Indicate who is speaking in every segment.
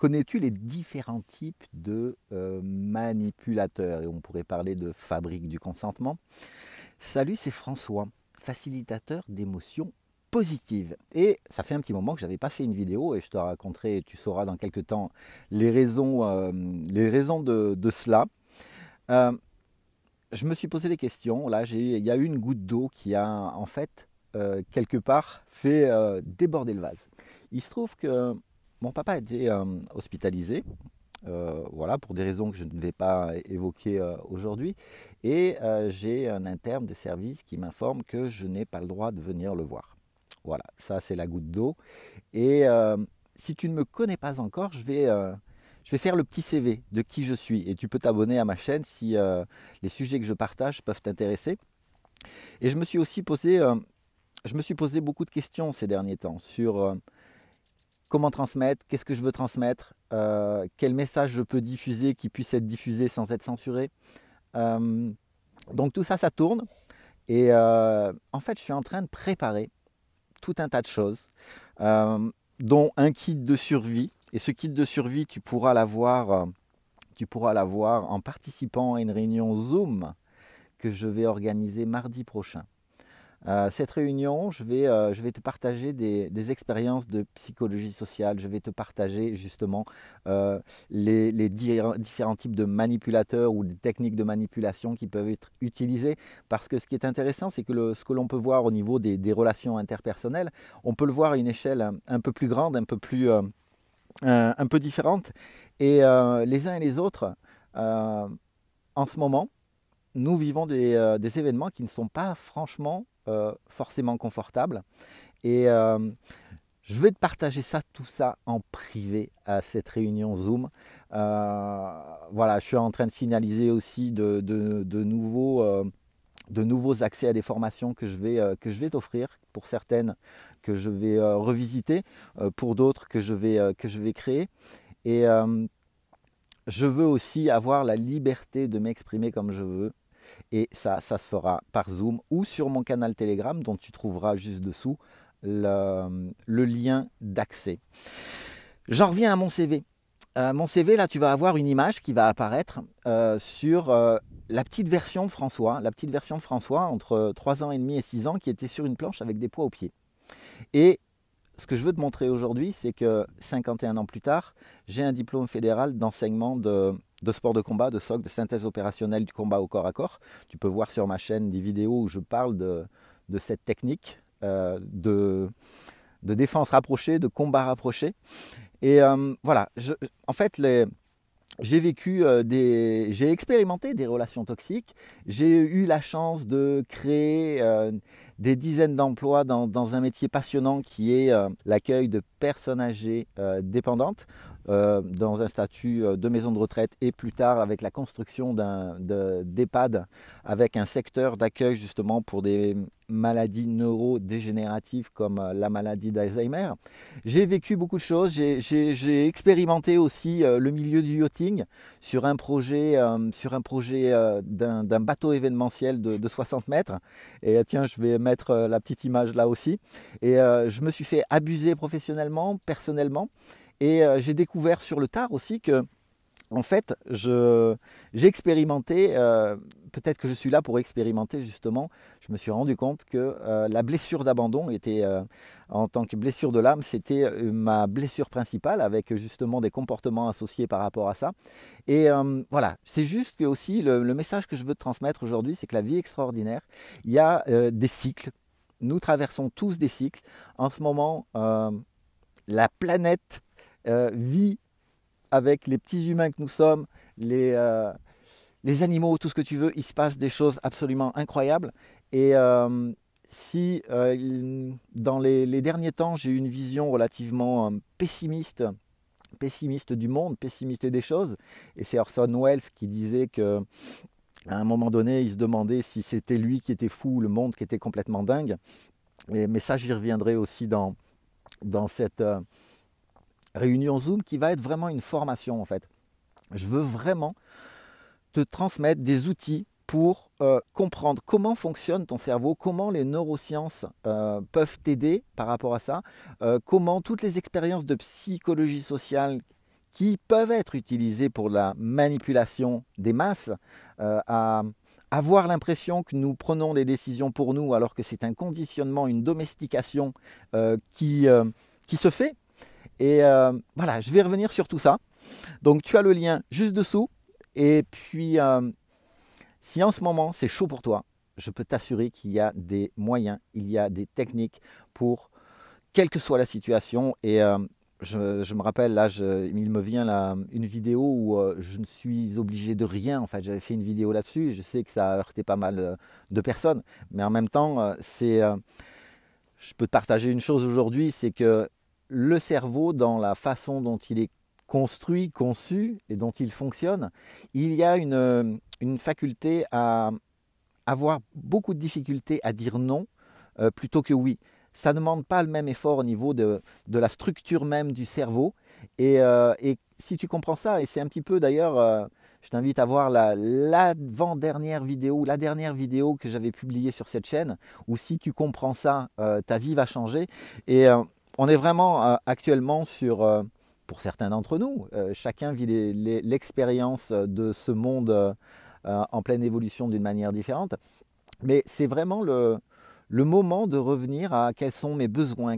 Speaker 1: Connais-tu les différents types de manipulateurs? Et on pourrait parler de fabrique du consentement. Salut, c'est François, facilitateur d'émotions positives. Et ça fait un petit moment que je n'avais pas fait une vidéo et je te raconterai, tu sauras dans quelques temps les raisons de cela. Euh, je me suis posé des questions. Là, il y a eu une goutte d'eau qui a en fait quelque part fait déborder le vase. Il se trouve que mon papa a été hospitalisé, voilà, pour des raisons que je ne vais pas évoquer aujourd'hui. Et j'ai un interne de service qui m'informe que je n'ai pas le droit de venir le voir. Voilà, ça c'est la goutte d'eau. Et si tu ne me connais pas encore, je vais faire le petit CV de qui je suis. Et tu peux t'abonner à ma chaîne si les sujets que je partage peuvent t'intéresser. Et je me suis posé beaucoup de questions ces derniers temps sur comment transmettre, qu'est-ce que je veux transmettre, quel message je peux diffuser qui puisse être diffusé sans être censuré. Euh, donc tout ça, ça tourne. Et en fait, je suis en train de préparer tout un tas de choses, dont un kit de survie. Et ce kit de survie, tu pourras l'avoir en participant à une réunion Zoom que je vais organiser mardi prochain. Cette réunion, je vais te partager des expériences de psychologie sociale. Je vais te partager justement les différents types de manipulateurs ou des techniques de manipulation qui peuvent être utilisées. Parce que ce qui est intéressant, c'est que ce que l'on peut voir au niveau des relations interpersonnelles, on peut le voir à une échelle un peu plus grande, un peu différente. Et les uns et les autres, en ce moment, nous vivons des événements qui ne sont pas franchement forcément confortables. Et je vais te partager ça, tout ça en privé à cette réunion Zoom. Voilà, je suis en train de finaliser aussi de nouveaux accès à des formations que je vais t'offrir. Pour certaines que je vais revisiter, pour d'autres que je vais créer. Et je veux aussi avoir la liberté de m'exprimer comme je veux. Et ça se fera par Zoom ou sur mon canal Telegram dont tu trouveras juste dessous le lien d'accès. J'en reviens à mon CV. Mon CV, là, tu vas avoir une image qui va apparaître sur la petite version de François. La petite version de François entre 3 ans et demi et 6 ans qui était sur une planche avec des poids aux pieds. Et ce que je veux te montrer aujourd'hui, c'est que 51 ans plus tard, j'ai un diplôme fédéral d'enseignement de sport de combat, de SOC, de synthèse opérationnelle du combat au corps à corps. Tu peux voir sur ma chaîne des vidéos où je parle de cette technique de défense rapprochée, de combat rapproché. Et voilà, en fait, j'ai expérimenté des relations toxiques. J'ai eu la chance de créer des dizaines d'emplois dans un métier passionnant qui est l'accueil de personnes âgées dépendantes dans un statut de maison de retraite et plus tard avec la construction d'EHPAD avec un secteur d'accueil justement pour des maladies neurodégénératives comme la maladie d'Alzheimer. J'ai vécu beaucoup de choses, j'ai expérimenté aussi le milieu du yachting sur un projet, d'un bateau événementiel de 60 mètres. Et tiens, je vais mettre la petite image là aussi. Et je me suis fait abuser professionnellement, personnellement. Et j'ai découvert sur le tard aussi que en fait, j'ai expérimenté, peut-être que je suis là pour expérimenter justement, je me suis rendu compte que la blessure d'abandon était, en tant que blessure de l'âme, c'était ma blessure principale avec justement des comportements associés par rapport à ça. Et voilà, c'est juste que aussi le message que je veux te transmettre aujourd'hui, c'est que la vie est extraordinaire, il y a des cycles, nous traversons tous des cycles. En ce moment, la planète vit avec les petits humains que nous sommes, les animaux, tout ce que tu veux, il se passe des choses absolument incroyables. Et si dans les derniers temps, j'ai eu une vision relativement pessimiste du monde, pessimiste des choses, et c'est Orson Welles qui disait que à un moment donné, il se demandait si c'était lui qui était fou ou le monde qui était complètement dingue. Mais ça, j'y reviendrai aussi dans cette réunion Zoom qui va être vraiment une formation en fait. Je veux vraiment te transmettre des outils pour comprendre comment fonctionne ton cerveau, comment les neurosciences peuvent t'aider par rapport à ça, comment toutes les expériences de psychologie sociale qui peuvent être utilisés pour la manipulation des masses, à avoir l'impression que nous prenons des décisions pour nous alors que c'est un conditionnement, une domestication qui se fait. Et voilà, je vais revenir sur tout ça. Donc tu as le lien juste dessous. Et puis, si en ce moment c'est chaud pour toi, je peux t'assurer qu'il y a des moyens, il y a des techniques pour, quelle que soit la situation. Et je me rappelle, là, il me vient là, une vidéo où je ne suis obligé de rien. En fait, j'avais fait une vidéo là-dessus. Je sais que ça a heurté pas mal de personnes. Mais en même temps, je peux te partager une chose aujourd'hui, c'est que le cerveau, dans la façon dont il est construit, conçu et dont il fonctionne, il y a une faculté à avoir beaucoup de difficultés à dire non plutôt que oui. Ça ne demande pas le même effort au niveau de la structure même du cerveau. Et si tu comprends ça, et c'est un petit peu d'ailleurs, je t'invite à voir l'avant-dernière vidéo, la dernière vidéo que j'avais publiée sur cette chaîne, où si tu comprends ça, ta vie va changer. Et on est vraiment actuellement sur, pour certains d'entre nous, chacun vit l'expérience de ce monde en pleine évolution d'une manière différente. Mais c'est vraiment le moment de revenir à quels sont mes besoins,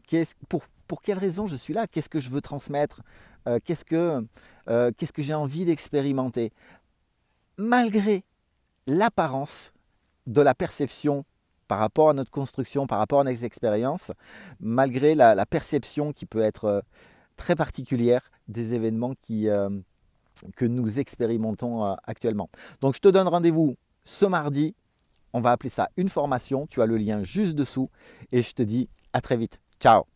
Speaker 1: pour quelles raisons je suis là, qu'est-ce que je veux transmettre, qu'est-ce que j'ai envie d'expérimenter. Malgré l'apparence de la perception par rapport à notre construction, par rapport à nos expériences, malgré la perception qui peut être très particulière des événements que nous expérimentons actuellement. Donc je te donne rendez-vous ce mardi. On va appeler ça une formation. Tu as le lien juste dessous. Et je te dis à très vite. Ciao!